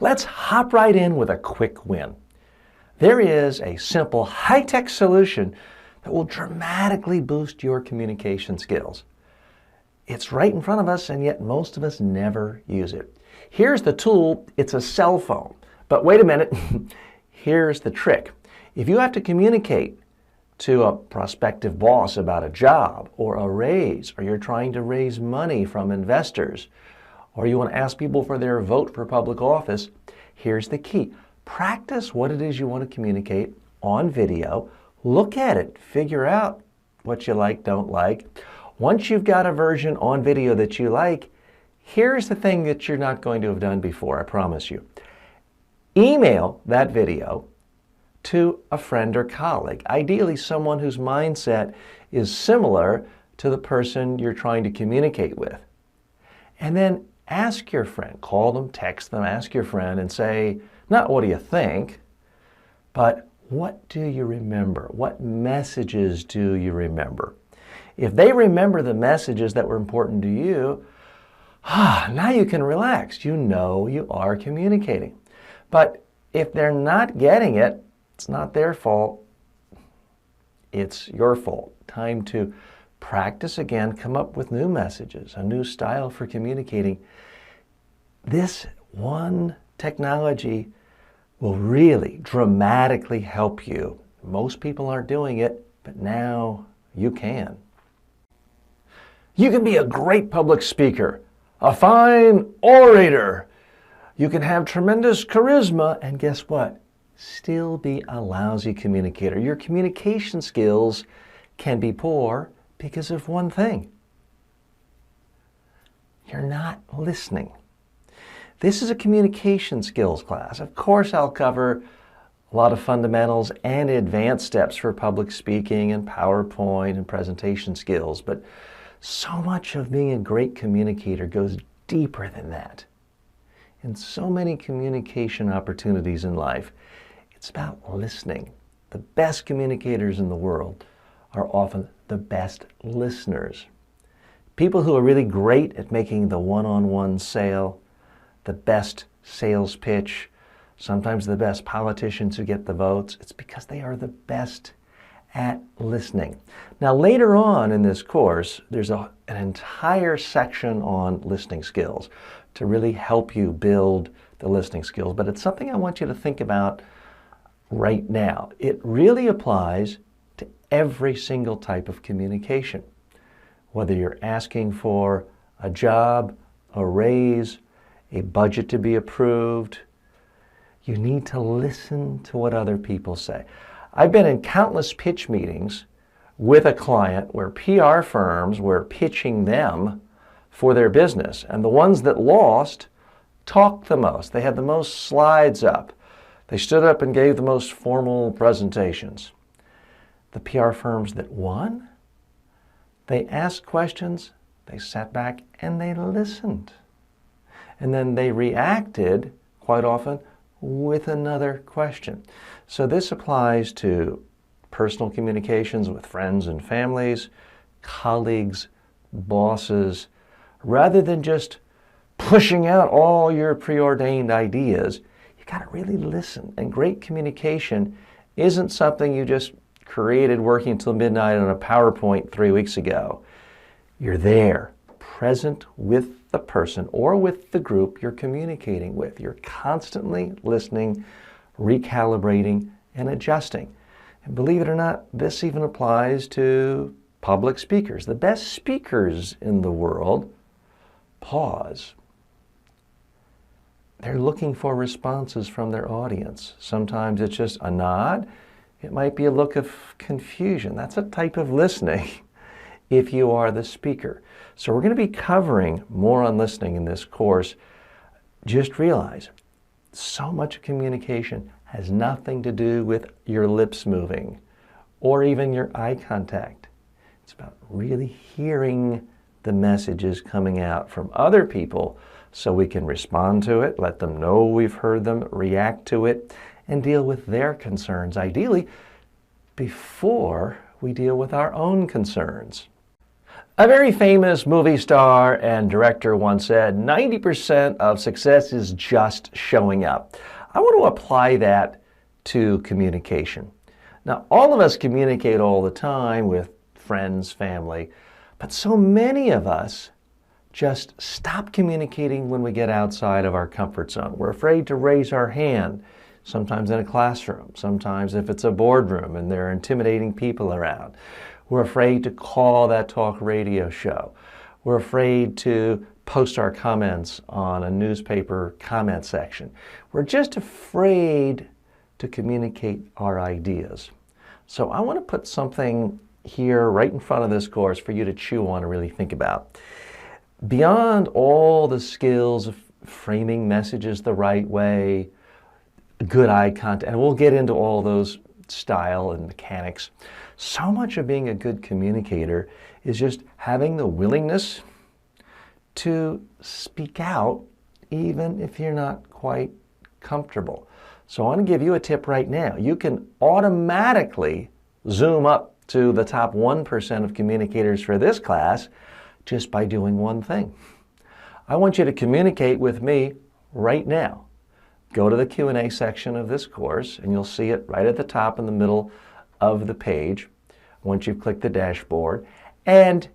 Let's hop right in with a quick win. There is a simple, high-tech solution that will dramatically boost your communication skills. It's right in front of us, and yet most of us never use it. Here's the tool. It's a cell phone. But wait a minute. Here's the trick. If you have to communicate to a prospective boss about a job or a raise, or you're trying to raise money from investors, or you want to ask people for their vote for public office, here's the key. Practice what it is you want to communicate on video. Look at it. Figure out what you like, don't like. Once you've got a version on video that you like, here's the thing that you're not going to have done before, I promise you. Email that video to a friend or colleague, ideally someone whose mindset is similar to the person you're trying to communicate with. And then ask your friend, call them, text them, ask your friend and say, not what do you think, but what do you remember? What messages do you remember? If they remember the messages that were important to you, now you can relax. You know you are communicating. But if they're not getting it, it's not their fault. It's your fault. Time to practice again, come up with new messages, a new style for communicating. This one technology will really dramatically help you. Most people aren't doing it, but now you can. You can be a great public speaker, a fine orator. You can have tremendous charisma, and guess what? Still be a lousy communicator. Your communication skills can be poor because of one thing. You're not listening. This is a communication skills class. Of course, I'll cover a lot of fundamentals and advanced steps for public speaking and PowerPoint and presentation skills, but so much of being a great communicator goes deeper than that. In so many communication opportunities in life, it's about listening. The best communicators in the world are often the best listeners. People who are really great at making the one-on-one sale, the best sales pitch, sometimes the best politicians who get the votes, it's because they are the best at listening. Now later on in this course, there's an entire section on listening skills to really help you build the listening skills, but it's something I want you to think about right now. It really applies to every single type of communication. Whether you're asking for a job, a raise, a budget to be approved, you need to listen to what other people say. I've been in countless pitch meetings with a client where PR firms were pitching them for their business, and the ones that lost talked the most. They had the most slides up. They stood up and gave the most formal presentations. The PR firms that won, they asked questions, they sat back and they listened. And then they reacted, quite often, with another question. So this applies to personal communications with friends and families, colleagues, bosses. Rather than just pushing out all your preordained ideas, you got to really listen. And great communication isn't something you just created working until midnight on a PowerPoint 3 weeks ago. You're there, present with the person or with the group you're communicating with. You're constantly listening, recalibrating, and adjusting. And believe it or not, this even applies to public speakers. The best speakers in the world pause. They're looking for responses from their audience. Sometimes it's just a nod. It might be a look of confusion. That's a type of listening if you are the speaker. So we're going to be covering more on listening in this course. Just realize, so much of communication has nothing to do with your lips moving or even your eye contact. It's about really hearing the messages coming out from other people so we can respond to it, let them know we've heard them, react to it, and deal with their concerns, ideally before we deal with our own concerns. A very famous movie star and director once said, 90% of success is just showing up. I want to apply that to communication. Now, all of us communicate all the time with friends, family, but so many of us just stop communicating when we get outside of our comfort zone. We're afraid to raise our hand, sometimes in a classroom, sometimes if it's a boardroom and there are intimidating people around. We're afraid to call that talk radio show. We're afraid to post our comments on a newspaper comment section. We're just afraid to communicate our ideas. So I want to put something here right in front of this course for you to chew on and really think about. Beyond all the skills of framing messages the right way, good eye contact, and we'll get into all those style and mechanics, so much of being a good communicator is just having the willingness to speak out even if you're not quite comfortable. So I want to give you a tip right now. You can automatically zoom up to the top 1% of communicators for this class just by doing one thing. I want you to communicate with me right now. Go to the Q&A section of this course and you'll see it right at the top in the middle of the page once you've clicked the dashboard. And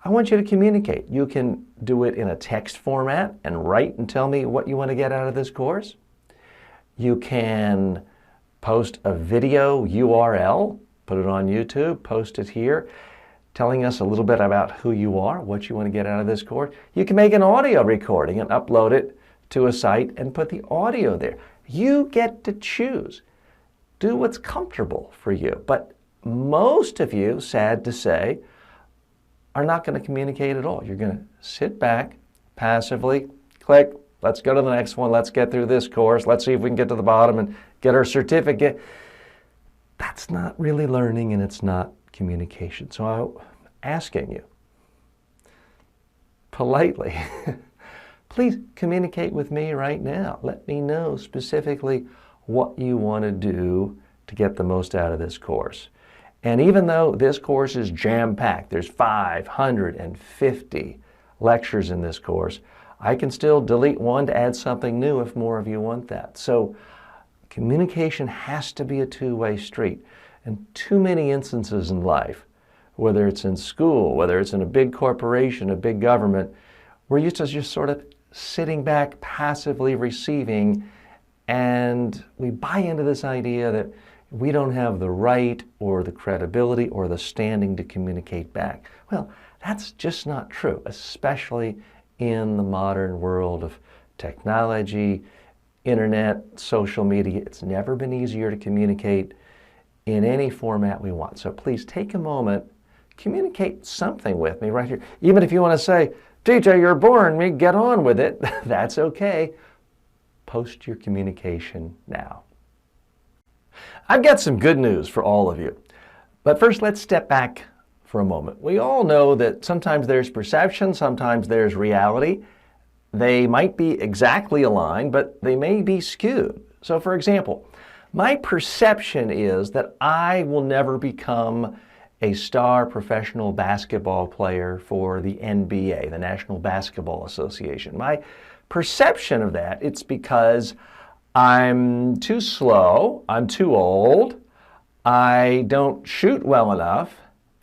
I want you to communicate. You can do it in a text format and write and tell me what you want to get out of this course. You can post a video URL, put it on YouTube, post it here, telling us a little bit about who you are, what you want to get out of this course. You can make an audio recording and upload it to a site and put the audio there. You get to choose. Do what's comfortable for you. But most of you, sad to say, are not going to communicate at all. You're going to sit back, passively, click, let's go to the next one, let's get through this course, let's see if we can get to the bottom and get our certificate. That's not really learning and it's not communication. So I'm asking you, politely, please communicate with me right now. Let me know specifically what you want to do to get the most out of this course. And even though this course is jam-packed, there's 550 lectures in this course, I can still delete one to add something new if more of you want that. So communication has to be a two-way street. And too many instances in life, whether it's in school, whether it's in a big corporation, a big government, we're used to just sort of sitting back, passively receiving, and we buy into this idea that we don't have the right or the credibility or the standing to communicate back. Well, that's just not true, especially in the modern world of technology, internet, social media. It's never been easier to communicate in any format we want. So please take a moment, communicate something with me right here. Even if you want to say, DJ, you're boring me, get on with it, that's okay. Post your communication now. I've got some good news for all of you. But first, let's step back for a moment. We all know that sometimes there's perception, sometimes there's reality. They might be exactly aligned, but they may be skewed. So for example, my perception is that I will never become a star professional basketball player for the NBA, the National Basketball Association. My perception of that, it's because I'm too slow, I'm too old, I don't shoot well enough,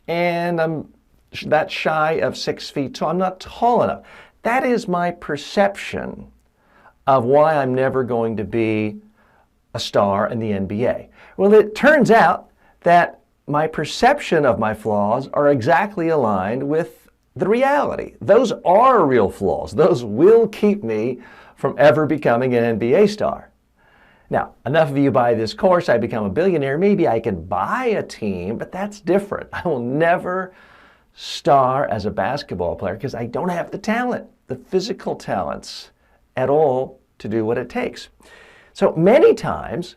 and I'm that shy of 6 feet tall. I'm not tall enough. That is my perception of why I'm never going to be a star in the NBA. Well, it turns out that my perception of my flaws are exactly aligned with the reality. Those are real flaws. Those will keep me from ever becoming an NBA star. Now, enough of you buy this course, I become a billionaire, maybe I can buy a team, but that's different. I will never star as a basketball player because I don't have the talent, the physical talents at all to do what it takes. So many times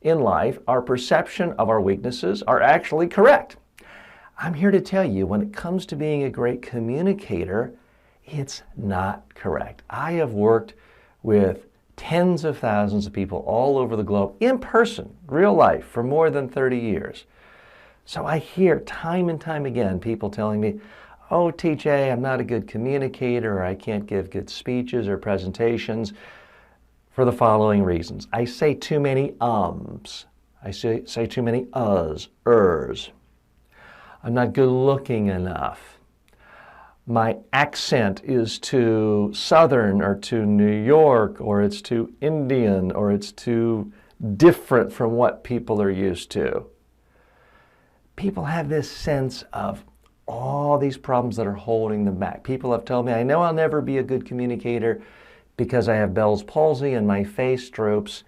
in life, our perception of our weaknesses are actually correct. I'm here to tell you, when it comes to being a great communicator, it's not correct. I have worked with tens of thousands of people all over the globe, in person, real life, for more than 30 years. So I hear time and time again people telling me, oh, TJ, I'm not a good communicator, or I can't give good speeches or presentations for the following reasons. I say too many ums. I say too many uhs, ers. I'm not good looking enough. My accent is too Southern or too New York, or it's too Indian, or it's too different from what people are used to. People have this sense of all these problems that are holding them back. People have told me, I know I'll never be a good communicator because I have Bell's palsy and my face droops.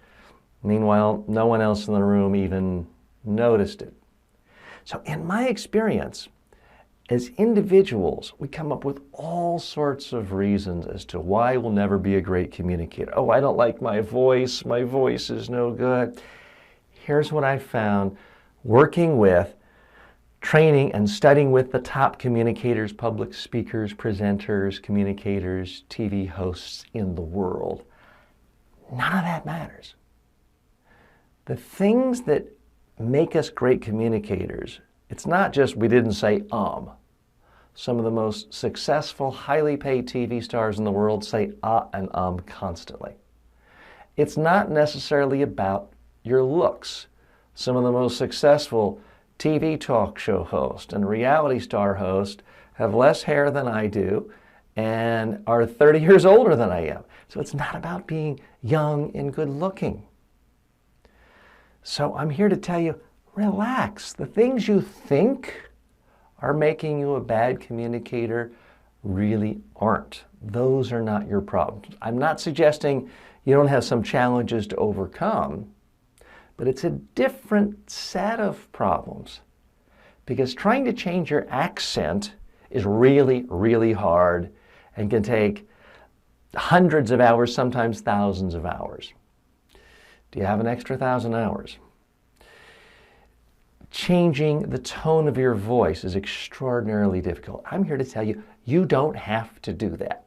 Meanwhile, no one else in the room even noticed it. So in my experience, as individuals, we come up with all sorts of reasons as to why we'll never be a great communicator. Oh, I don't like my voice. My voice is no good. Here's what I found working with, training and studying with the top communicators, public speakers, presenters, communicators, TV hosts in the world. None of that matters. The things that make us great communicators, it's not just we didn't say Some of the most successful, highly paid TV stars in the world say and constantly. It's not necessarily about your looks. Some of the most successful TV talk show hosts and reality star hosts have less hair than I do and are 30 years older than I am. So it's not about being young and good looking. So I'm here to tell you, relax. The things you think are making you a bad communicator really aren't. Those are not your problems. I'm not suggesting you don't have some challenges to overcome, but it's a different set of problems. Because trying to change your accent is really, really hard and can take hundreds of hours, sometimes thousands of hours. Do you have an extra 1,000 hours? Changing the tone of your voice is extraordinarily difficult. I'm here to tell you, you don't have to do that.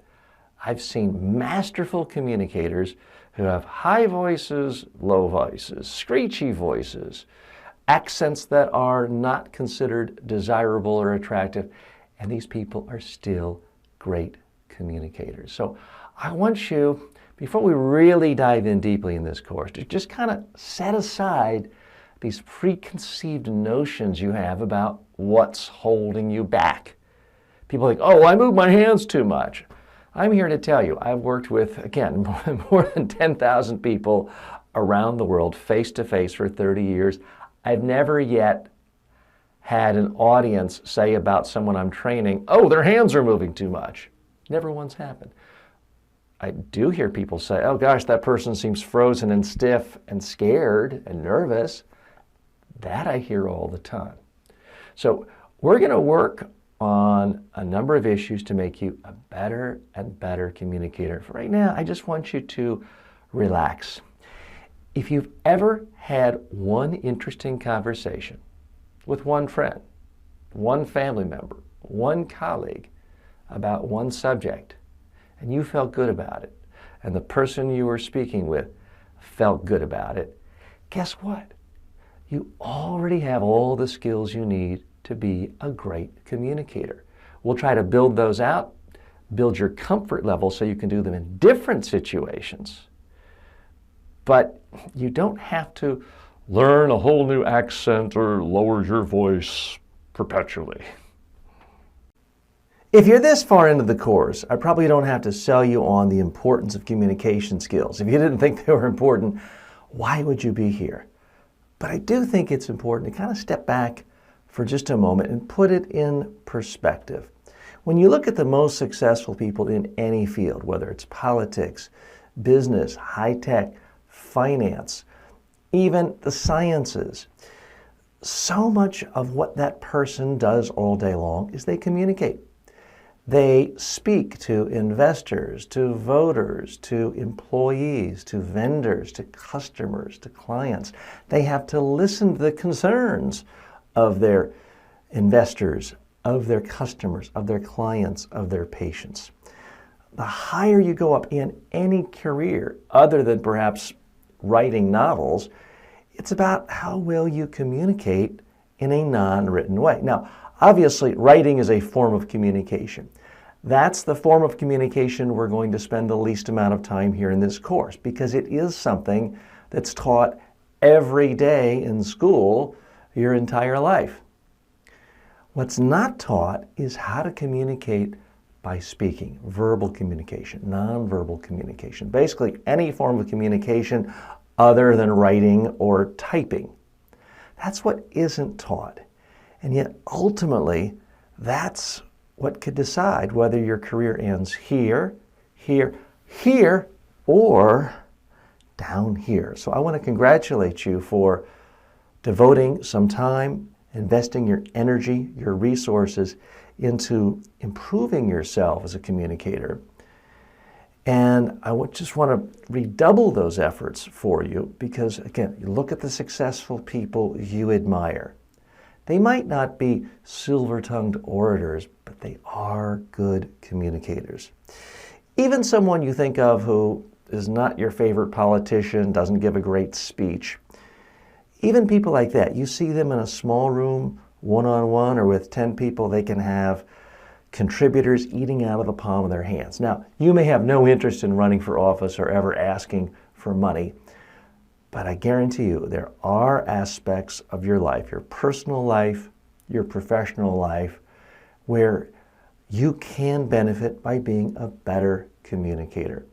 I've seen masterful communicators who have high voices, low voices, screechy voices, accents that are not considered desirable or attractive, and these people are still great communicators. So I want you, before we really dive in deeply in this course, to just kind of set aside these preconceived notions you have about what's holding you back. People think, oh, I move my hands too much. I'm here to tell you, I've worked with, again, more than 10,000 people around the world face-to-face for 30 years. I've never yet had an audience say about someone I'm training, oh, their hands are moving too much. Never once happened. I do hear people say, oh gosh, that person seems frozen and stiff and scared and nervous. That I hear all the time. So we're going to work on a number of issues to make you a better and better communicator. For right now, I just want you to relax. If you've ever had one interesting conversation with one friend, one family member, one colleague about one subject, and you felt good about it, and the person you were speaking with felt good about it, guess what? You already have all the skills you need to be a great communicator. We'll try to build those out, build your comfort level so you can do them in different situations. But you don't have to learn a whole new accent or lower your voice perpetually. If you're this far into the course, I probably don't have to sell you on the importance of communication skills. If you didn't think they were important, why would you be here? But I do think it's important to kind of step back for just a moment and put it in perspective. When you look at the most successful people in any field, whether it's politics, business, high tech, finance, even the sciences, so much of what that person does all day long is they communicate. They speak to investors, to voters, to employees, to vendors, to customers, to clients. They have to listen to the concerns of their investors, of their customers, of their clients, of their patients. The higher you go up in any career, other than perhaps writing novels, it's about how well you communicate in a non-written way. Now, Obviously, writing is a form of communication. That's the form of communication we're going to spend the least amount of time here in this course because it is something that's taught every day in school your entire life. What's not taught is how to communicate by speaking, verbal communication, nonverbal communication, basically any form of communication other than writing or typing. That's what isn't taught. And yet ultimately, that's what could decide whether your career ends here, here, here, or down here. So I want to congratulate you for devoting some time, investing your energy, your resources into improving yourself as a communicator. And I just want to redouble those efforts for you because, again, you look at the successful people you admire. They might not be silver-tongued orators, but they are good communicators. Even someone you think of who is not your favorite politician, doesn't give a great speech, even people like that, you see them in a small room, one-on-one, or with 10 people, they can have contributors eating out of the palm of their hands. Now, you may have no interest in running for office or ever asking for money, but I guarantee you there are aspects of your life, your personal life, your professional life, where you can benefit by being a better communicator.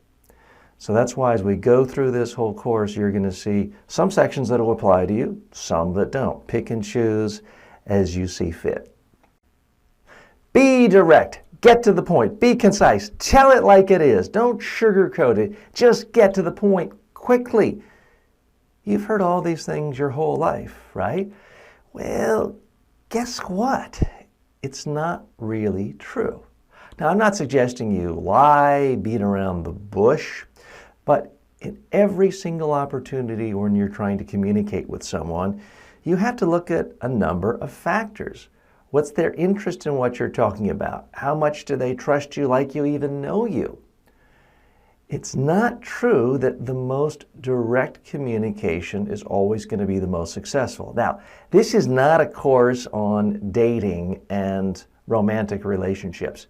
So that's why as we go through this whole course, you're going to see some sections that will apply to you, some that don't. Pick and choose as you see fit. Be direct. Get to the point. Be concise. Tell it like it is. Don't sugarcoat it. Just get to the point quickly. You've heard all these things your whole life, right? Well, guess what? It's not really true. Now, I'm not suggesting you lie, beat around the bush, but in every single opportunity when you're trying to communicate with someone, you have to look at a number of factors. What's their interest in what you're talking about? How much do they trust you like you even know you? It's not true that the most direct communication is always going to be the most successful. Now, this is not a course on dating and romantic relationships.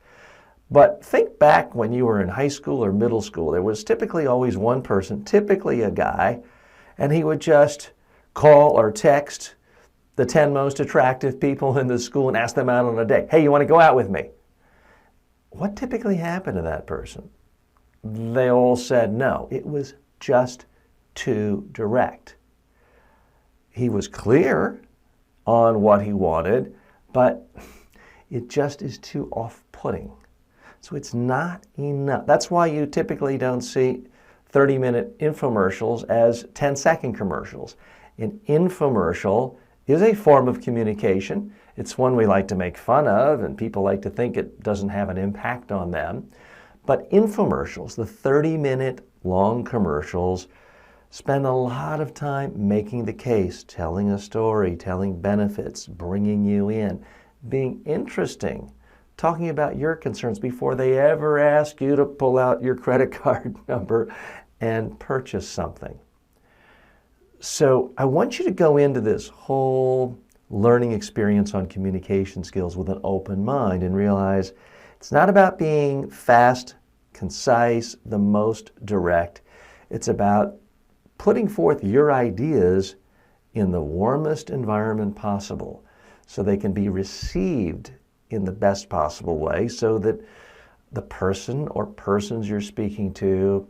But think back when you were in high school or middle school. There was typically always one person, typically a guy, and he would just call or text the 10 most attractive people in the school and ask them out on a date. Hey, you want to go out with me? What typically happened to that person? They all said no. It was just too direct. He was clear on what he wanted, but it just is too off-putting. So it's not enough. That's why you typically don't see 30-minute infomercials as 10-second commercials. An infomercial is a form of communication. It's one we like to make fun of, and people like to think it doesn't have an impact on them. But infomercials, the 30-minute long commercials, spend a lot of time making the case, telling a story, telling benefits, bringing you in, being interesting, talking about your concerns before they ever ask you to pull out your credit card number and purchase something. So I want you to go into this whole learning experience on communication skills with an open mind and realize it's not about being fast, concise, the most direct. It's about putting forth your ideas in the warmest environment possible so they can be received in the best possible way so that the person or persons you're speaking to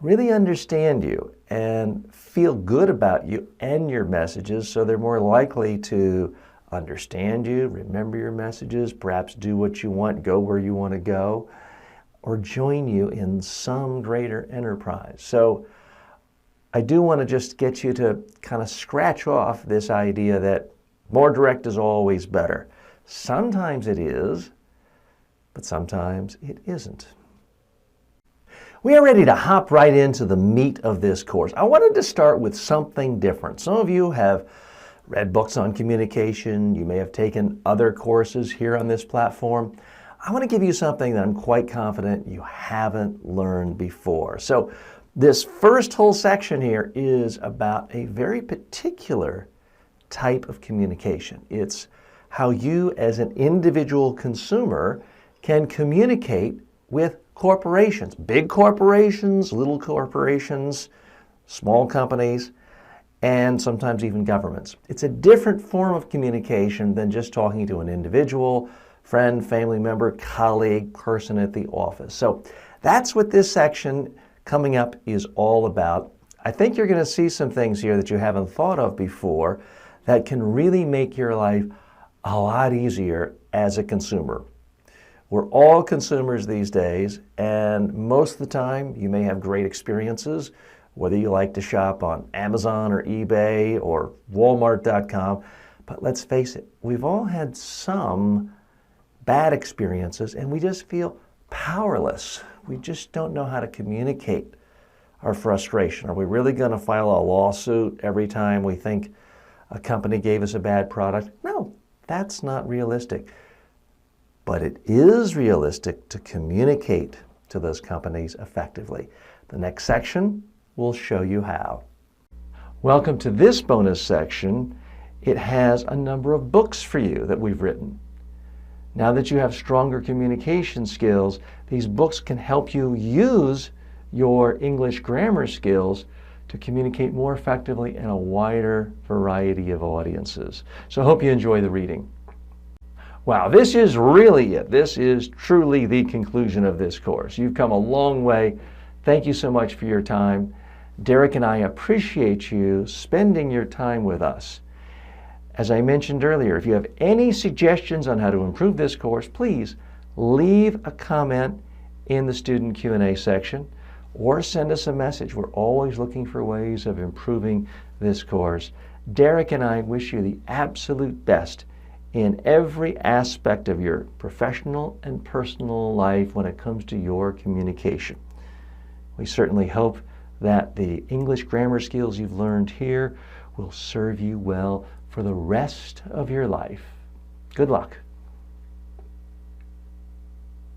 really understand you and feel good about you and your messages, so they're more likely to understand you, remember your messages, perhaps do what you want, go where you want to go, or join you in some greater enterprise. So I do want to just get you to kind of scratch off this idea that more direct is always better. Sometimes it is, but sometimes it isn't. We are ready to hop right into the meat of this course. I wanted to start with something different. Some of you have read books on communication. You may have taken other courses here on this platform. I want to give you something that I'm quite confident you haven't learned before. So this first whole section here is about a very particular type of communication. It's how you as an individual consumer can communicate with corporations, big corporations, little corporations, small companies, and sometimes even governments. It's a different form of communication than just talking to an individual, friend, family member, colleague, person at the office. So that's what this section coming up is all about. I think you're going to see some things here that you haven't thought of before that can really make your life a lot easier as a consumer. We're all consumers these days, and most of the time you may have great experiences, whether you like to shop on Amazon or eBay or Walmart.com. But let's face it, we've all had some bad experiences and we just feel powerless. We just don't know how to communicate our frustration. Are we really going to file a lawsuit every time we think a company gave us a bad product? No, that's not realistic. But it is realistic to communicate to those companies effectively. The next section will show you how. Welcome to this bonus section. It has a number of books for you that we've written. Now that you have stronger communication skills, these books can help you use your English grammar skills to communicate more effectively in a wider variety of audiences. So I hope you enjoy the reading. Wow, this is really it. This is truly the conclusion of this course. You've come a long way. Thank you so much for your time. Derek and I appreciate you spending your time with us. As I mentioned earlier, if you have any suggestions on how to improve this course, please leave a comment in the student Q&A section or send us a message. We're always looking for ways of improving this course. Derek and I wish you the absolute best in every aspect of your professional and personal life when it comes to your communication. We certainly hope that the English grammar skills you've learned here will serve you well for the rest of your life. Good luck.